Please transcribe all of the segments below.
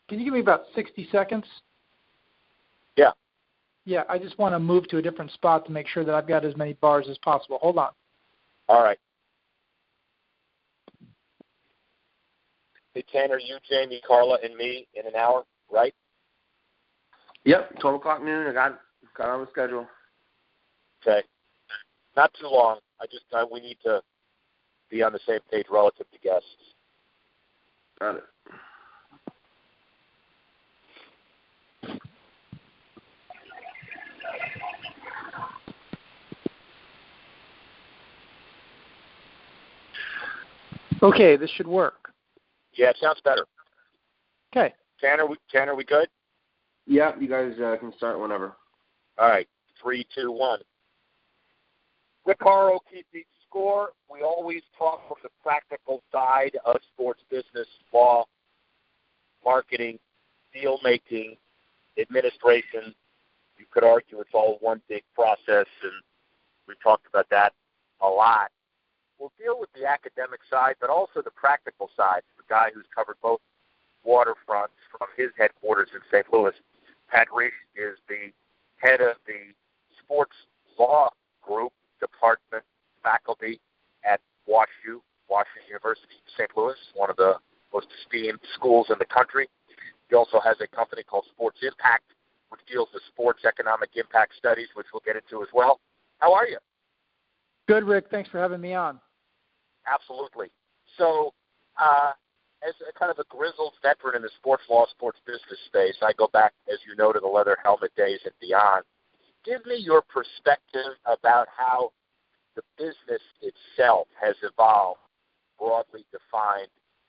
Can you give me about 60 seconds? Yeah. Yeah, I just want to move to a different spot to make sure that I've got as many bars as possible. Hold on. All right. Hey, Tanner, you, Jamie, Carla, and me in an hour, right? Yep, 12 o'clock noon. I got on the schedule. Okay. Not too long. We need to be on the same page relative to guests. Got it. Okay, this should work. Yeah, it sounds better. Okay. Tanner, we good? Yeah, you guys can start whenever. All right. 3, 2, 1. Rick Horrow, keeping score. We always talk from the practical side of sports business, law, marketing, deal making, administration. You could argue it's all one big process, and we've talked about that a lot. We'll deal with the academic side, but also the practical side. The guy who's covered both waterfronts from his headquarters in St. Louis. Pat Rishe is the head of the sports law group department faculty at WashU, Washington University in St. Louis, one of the most esteemed schools in the country. He also has a company called Sports Impact, which deals with sports economic impact studies, which we'll get into as well. How are you? Good, Rick. Thanks for having me on. Absolutely. So, as a kind of a grizzled veteran in the sports law, sports business space, I go back, as you know, to the leather helmet days and beyond. Give me your perspective about how the business itself has evolved, broadly defined,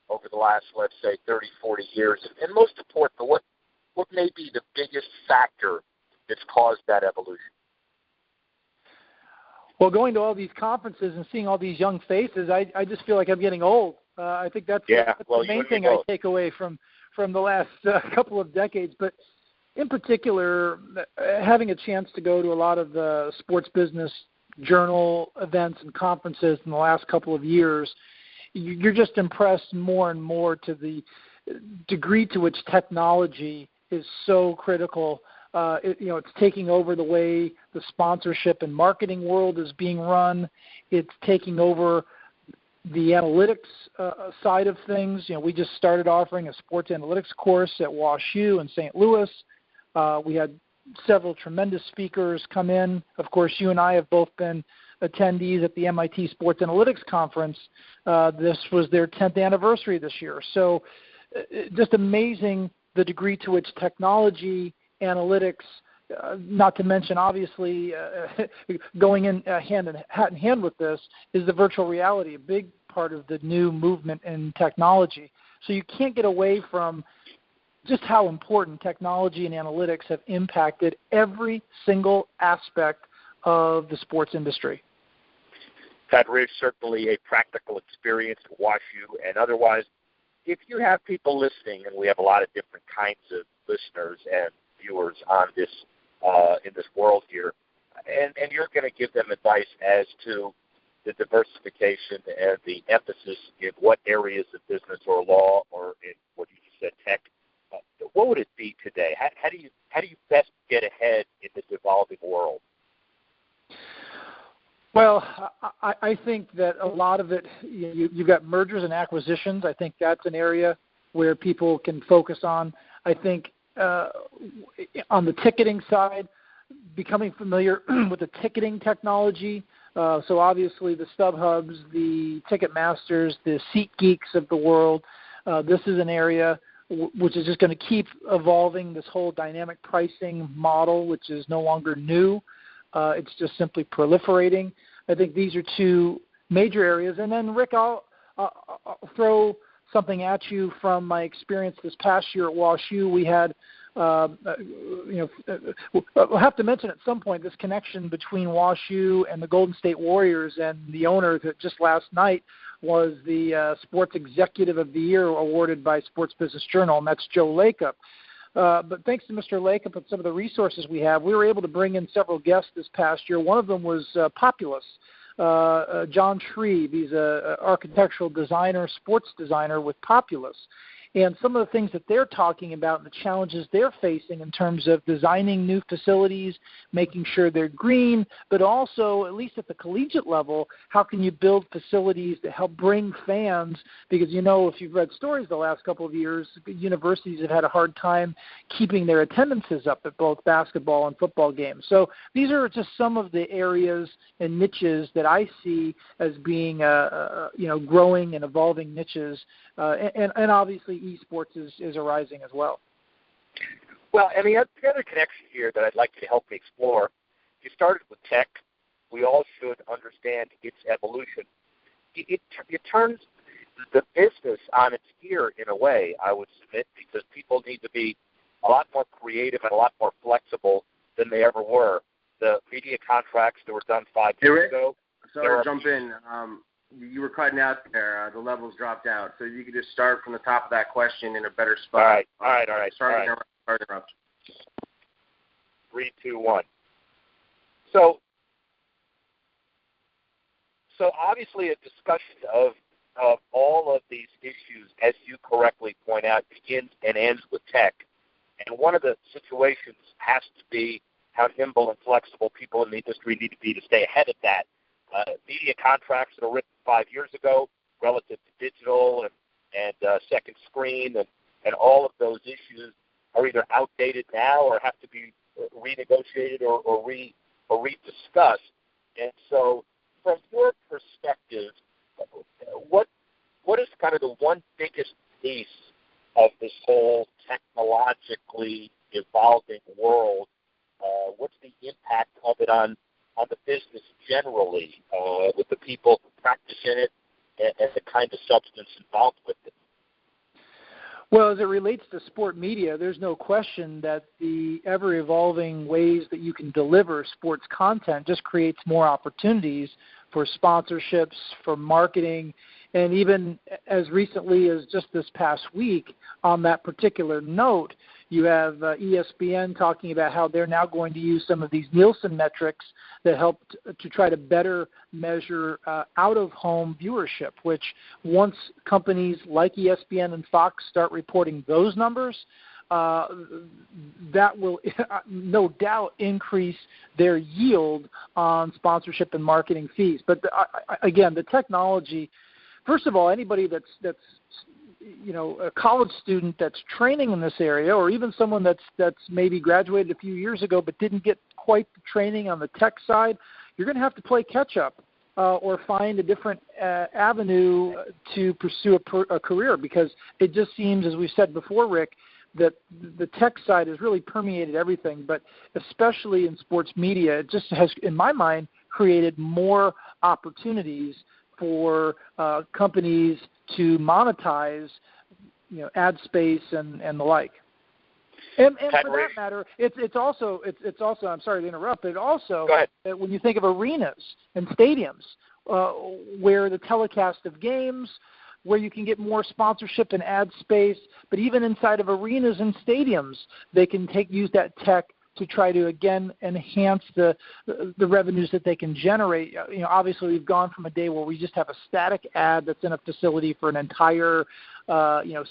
over the last, let's say, 30, 40 years. And most importantly, what may be the biggest factor that's caused that evolution? Well, going to all these conferences and seeing all these young faces, I just feel like I'm getting old. I think that's the main thing I take away from the last couple of decades. But in particular, having a chance to go to a lot of the sports business journal events and conferences in the last couple of years, you're just impressed more and more to the degree to which technology is so critical. It's taking over the way the sponsorship and marketing world is being run. It's taking over the analytics side of things. We just started offering a sports analytics course at WashU in St. Louis. We had several tremendous speakers come in. Of course, you and I have both been attendees at the MIT Sports Analytics Conference. This was their 10th anniversary this year. So just amazing the degree to which technology, analytics, not to mention obviously going in hand in hand with this is the virtual reality, a big part of the new movement in technology. So you can't get away from just how important technology and analytics have impacted every single aspect of the sports industry. Pat Rishe, certainly a practical experience at WashU and otherwise. If you have people listening, and we have a lot of different kinds of listeners and viewers on this in this world here, and you're going to give them advice as to the diversification and the emphasis in what areas of business or law or in what you just said, tech, what would it be today? How do you best get ahead in this evolving world? Well, I think that a lot of it, you've got mergers and acquisitions. I think that's an area where people can focus on. I think on the ticketing side, becoming familiar with the ticketing technology. So obviously the StubHubs, the Ticketmasters, the SeatGeeks of the world. This is an area which is just going to keep evolving, this whole dynamic pricing model, which is no longer new. It's just simply proliferating. I think these are two major areas. And then, Rick, I'll throw something at you from my experience this past year at WashU. We had, we'll have to mention at some point this connection between WashU and the Golden State Warriors, and the owner that just last night was the Sports Executive of the Year awarded by Sports Business Journal, and that's Joe Lacob. But thanks to Mr. Lacob and some of the resources we have, we were able to bring in several guests this past year. One of them was Populous, John Shreve. He's an architectural designer, sports designer with Populous. and some of the things that they're talking about and the challenges they're facing in terms of designing new facilities, making sure they're green, but also, at least at the collegiate level, how can you build facilities that help bring fans? Because, if you've read stories the last couple of years, universities have had a hard time keeping their attendances up at both basketball and football games. So these are just some of the areas and niches that I see as being, growing and evolving niches. And obviously esports is arising as well. Well, and the other connection here that I'd like you to help me explore, you started with tech. We all should understand its evolution. It turns the business on its ear in a way, I would submit, because people need to be a lot more creative and a lot more flexible than they ever were. The media contracts that were done 5 years ago. Sorry to jump in. You were cutting out there. The levels dropped out. So you could just start from the top of that question in a better spot. All right. Sorry to interrupt. 3, 2, 1. So obviously a discussion of all of these issues, as you correctly point out, begins and ends with tech. And one of the situations has to be how nimble and flexible people in the industry need to be to stay ahead of that. Media contracts that were written 5 years ago relative to digital and second screen and all of those issues are either outdated now or have to be renegotiated or rediscussed. And so from your perspective, what is kind of the one biggest piece of this whole technologically evolving world? What's the impact of it on the business generally, with the people who practice in it and the kind of substance involved with it? Well, as it relates to sport media, there's no question that the ever-evolving ways that you can deliver sports content just creates more opportunities for sponsorships, for marketing, and even as recently as just this past week, on that particular note, you have ESPN talking about how they're now going to use some of these Nielsen metrics that help to try to better measure out-of-home viewership, which once companies like ESPN and Fox start reporting those numbers, that will no doubt increase their yield on sponsorship and marketing fees. But again, the technology, first of all, anybody that's a college student that's training in this area, or even someone that's maybe graduated a few years ago but didn't get quite the training on the tech side, you're going to have to play catch up or find a different avenue to pursue a career, because it just seems, as we've said before, Rick, that the tech side has really permeated everything, but especially in sports media, it just has, in my mind, created more opportunities for companies to monetize, ad space and the like. And for that matter, it's also I'm sorry to interrupt, but also when you think of arenas and stadiums where the telecast of games, where you can get more sponsorship and ad space, but even inside of arenas and stadiums, they can use that tech to try to, again, enhance the revenues that they can generate. Obviously, we've gone from a day where we just have a static ad that's in a facility for an entire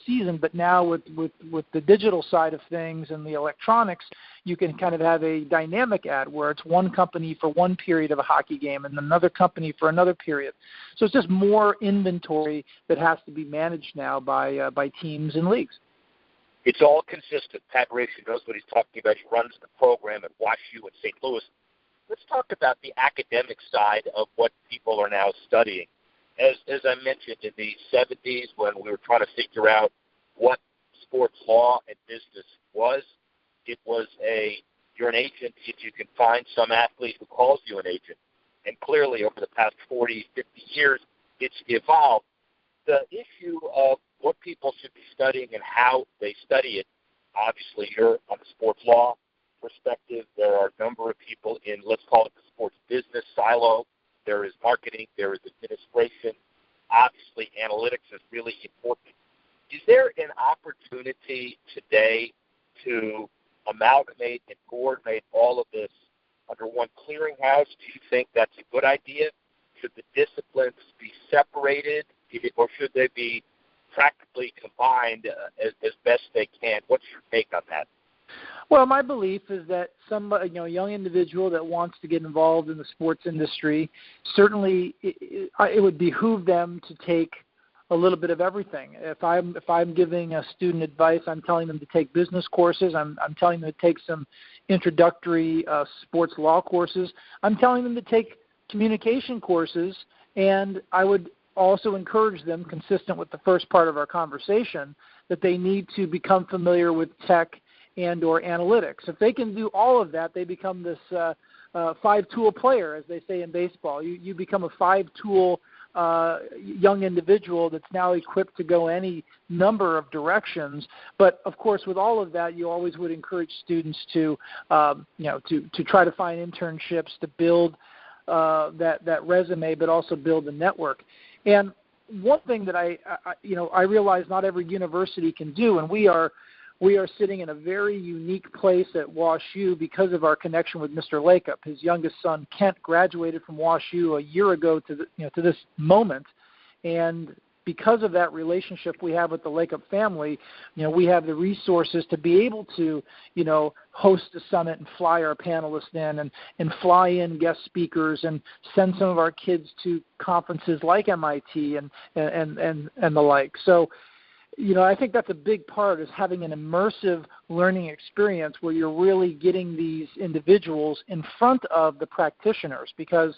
season, but now with the digital side of things and the electronics, you can kind of have a dynamic ad where it's one company for one period of a hockey game and another company for another period. So it's just more inventory that has to be managed now by teams and leagues. It's all consistent. Pat Rishe knows what he's talking about. He runs the program at WashU in St. Louis. Let's talk about the academic side of what people are now studying. As I mentioned, in the 70s, when we were trying to figure out what sports law and business was, it was you're an agent if you can find some athlete who calls you an agent. And clearly, over the past 40, 50 years, it's evolved. The issue of what people should be studying and how they study it, obviously you're on the sports law perspective. There are a number of people in, let's call it the sports business silo. There is marketing. There is administration. Obviously, analytics is really important. Is there an opportunity today to amalgamate and coordinate all of this under one clearinghouse? Do you think that's a good idea? Should the disciplines be separated, or should they be practically combined as best they can. What's your take on that? Well, my belief is that a young individual that wants to get involved in the sports industry, certainly it would behoove them to take a little bit of everything. If I'm giving a student advice, I'm telling them to take business courses. I'm telling them to take some introductory sports law courses. I'm telling them to take communication courses, and I would also encourage them, consistent with the first part of our conversation, that they need to become familiar with tech and or analytics. If they can do all of that, they become this five-tool player, as they say in baseball. You become a five-tool young individual that's now equipped to go any number of directions. But of course, with all of that, you always would encourage students to try to find internships, to build that resume, but also build a network. And one thing that I realize not every university can do, and we are sitting in a very unique place at Wash U because of our connection with Mr. Lakeup. His youngest son, Kent, graduated from Wash U a year ago to this moment, and because of that relationship we have with the Lakeup family, we have the resources to be able to, host a summit and fly our panelists in and fly in guest speakers and send some of our kids to conferences like MIT and the like. So, I think that's a big part, is having an immersive learning experience where you're really getting these individuals in front of the practitioners, because,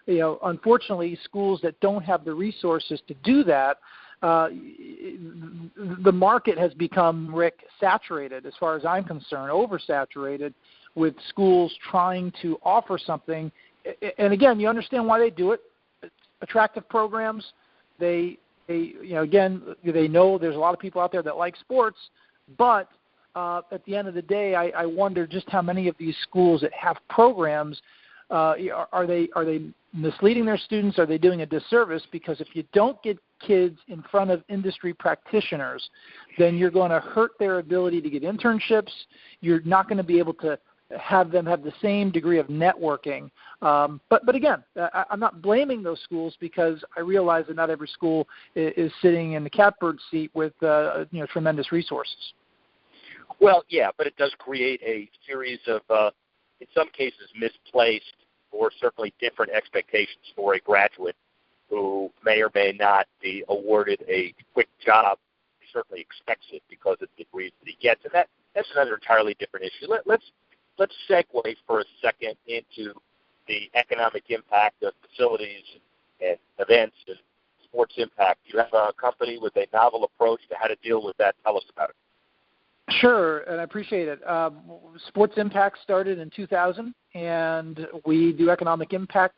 unfortunately, schools that don't have the resources to do that, the market has become, Rick, saturated, as far as I'm concerned, oversaturated with schools trying to offer something. And again, you understand why they do it. It's attractive programs. They know there's a lot of people out there that like sports, but at the end of the day, I wonder just how many of these schools that have programs, are they misleading their students? Are they doing a disservice? Because if you don't get kids in front of industry practitioners, then you're going to hurt their ability to get internships. You're not going to be able to have them have the same degree of networking. But again, I'm not blaming those schools, because I realize that not every school is sitting in the catbird seat with tremendous resources. Well, yeah, but it does create a series of, in some cases, misplaced or certainly different expectations for a graduate who may or may not be awarded a quick job. He certainly expects it because of the degrees that he gets, and that's another entirely different issue. Let's segue for a second into the economic impact of facilities and events and sports impact. You have a company with a novel approach to how to deal with that. Tell us about it. Sure, and I appreciate it. Sports Impact started in 2000, and we do economic impact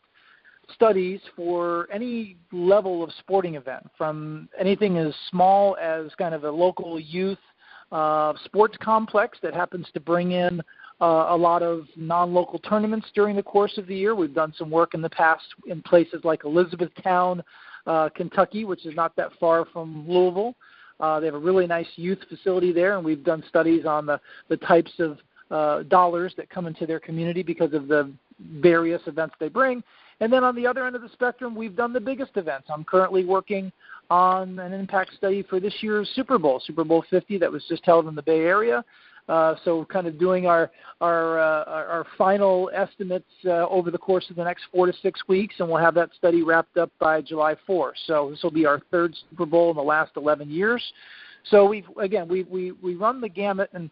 studies for any level of sporting event, from anything as small as kind of a local youth sports complex that happens to bring in a lot of non-local tournaments during the course of the year. We've done some work in the past in places like Elizabethtown, Kentucky, which is not that far from Louisville. They have a really nice youth facility there, and we've done studies on the types of dollars that come into their community because of the various events they bring. And then on the other end of the spectrum, we've done the biggest events. I'm currently working on an impact study for this year's Super Bowl 50, that was just held in the Bay Area. So kind of doing our final estimates over the course of the next 4 to 6 weeks, and we'll have that study wrapped up by July 4th. So this will be our third Super Bowl in the last 11 years. So we run the gamut, and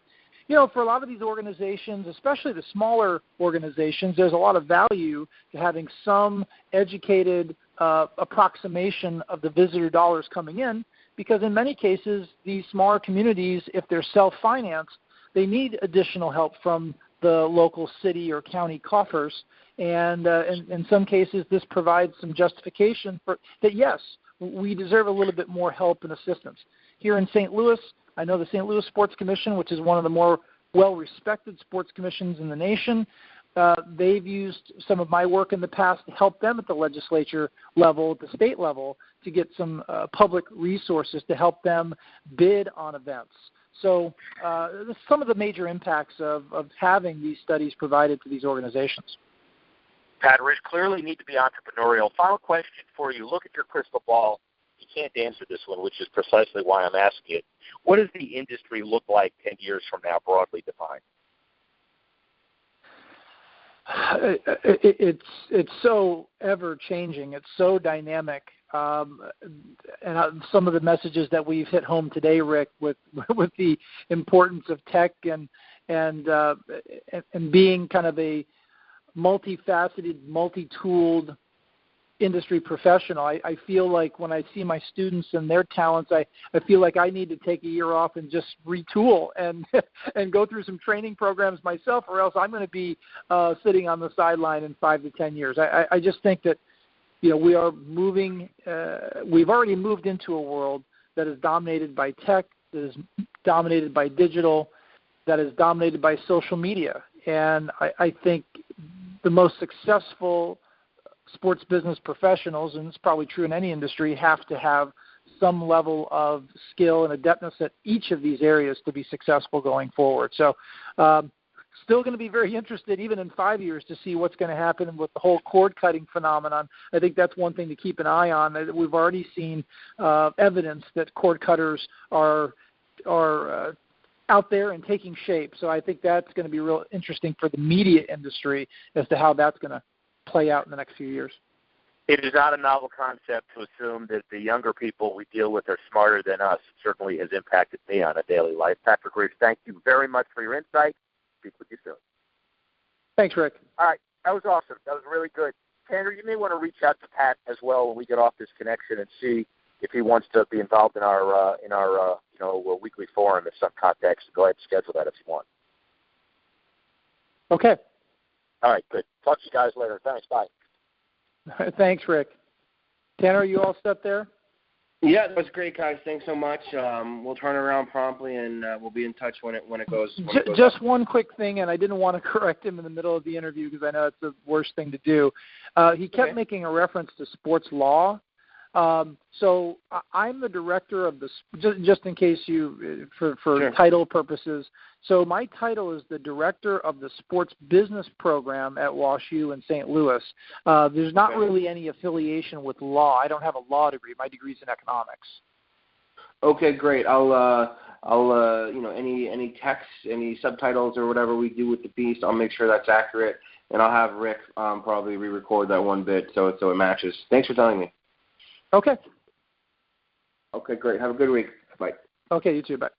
for a lot of these organizations, especially the smaller organizations, there's a lot of value to having some educated approximation of the visitor dollars coming in, because in many cases, these smaller communities, if they're self-financed, they need additional help from the local city or county coffers. And in some cases, this provides some justification for that, yes, we deserve a little bit more help and assistance. Here in St. Louis, I know the St. Louis Sports Commission, which is one of the more well-respected sports commissions in the nation, they've used some of my work in the past to help them at the legislature level, at the state level, to get some public resources to help them bid on events. So some of the major impacts of having these studies provided to these organizations. Pat, Rishe, clearly need to be entrepreneurial. Final question for you. Look at your crystal ball. you can't answer this one, which is precisely why I'm asking it. What does the industry look like 10 years from now, broadly defined? It's so ever changing. It's so dynamic. And some of the messages that we've hit home today, Rick, with the importance of tech and being kind of a multifaceted, multi-tooled industry professional, I feel like when I see my students and their talents, I feel like I need to take a year off and just retool and and go through some training programs myself, or else I'm going to be sitting on the sideline in 5 to 10 years. I just think that, we are moving. We've already moved into a world that is dominated by tech, that is dominated by digital, that is dominated by social media, and I think the most successful sports business professionals, and it's probably true in any industry, have to have some level of skill and adeptness at each of these areas to be successful going forward. So still going to be very interested, even in 5 years, to see what's going to happen with the whole cord-cutting phenomenon. I think that's one thing to keep an eye on. We've already seen evidence that cord cutters are out there and taking shape. So I think that's going to be real interesting for the media industry as to how that's going to play out in the next few years. It is not a novel concept to assume that the younger people we deal with are smarter than us. It certainly has impacted me on a daily life. Patrick Rishe, thank you very much for your insight. Speak with you soon. Thanks, Rick. All right. That was awesome. That was really good. Tanner, you may want to reach out to Pat as well when we get off this connection and see if he wants to be involved in our weekly forum in some context. Go ahead and schedule that if you want. Okay. All right, good. Talk to you guys later. Thanks. Bye. Thanks, Rick. Tanner, are you all set there? Yeah, that was great, guys. Thanks so much. We'll turn around promptly, and we'll be in touch when it goes. Just one quick thing, and I didn't want to correct him in the middle of the interview because I know it's the worst thing to do. He kept making a reference to sports law. So I'm the director of the, just in case for sure. Title purposes. So my title is the director of the sports business program at WashU in St. Louis. There's not really any affiliation with law. I don't have a law degree. My degree's in economics. Okay, great. I'll any text, any subtitles or whatever we do with the piece, I'll make sure that's accurate, and I'll have Rick probably re-record that one bit so it matches. Thanks for telling me. Okay. Okay, great. Have a good week. Bye. Okay, you too. Bye.